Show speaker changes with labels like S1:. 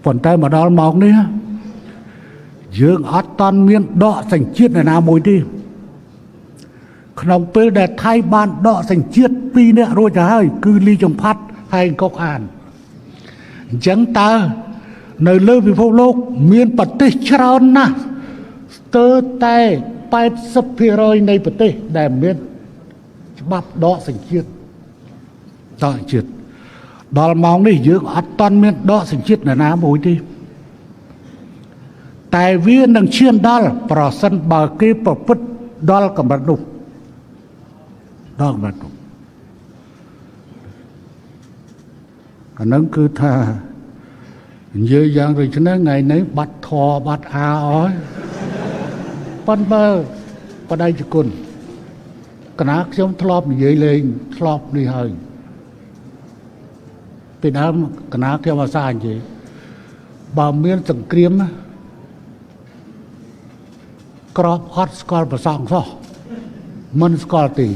S1: ប៉ុន្តែមកដល់ម៉ោងនេះយើងអត់តន់មានដកសញ្ជាតិណាមួយទេក្នុងពេលដែលថៃបានដកសញ្ជាតិ2នាក់រួចទៅហើយគឺលីចុងផាត់ហើយកុកអានអញ្ចឹងតើនៅលើពិភពលោកមានប្រទេសច្រើនណាស់ស្ទើរតែ80% នៃប្រទេសដែលមានច្បាប់ដកសញ្ជាតិដល់ម៉ោងនេះយើងអត់តន់មានដកសញ្ជាតិណាមួយទេតែវានឹងឈានដល់ប្រសិនបើគេប្រព្រឹត្តដល់កម្រិតនោះអានឹងគឺថានិយាយយ៉ាងដូចនេះថ្ងៃនេះបាត់ធរបាត់អាអស់ប៉ុន្តែបដិជគុណកណាខ្ញុំធ្លាប់និយាយលេងធ្លាប់នេះហើយពីដើមកណាខ្ញុំអាសានិយាយបើមានសង្គ្រាមក្របអត់ស្គាល់ប្រសងសោះមិនស្គាល់ទេ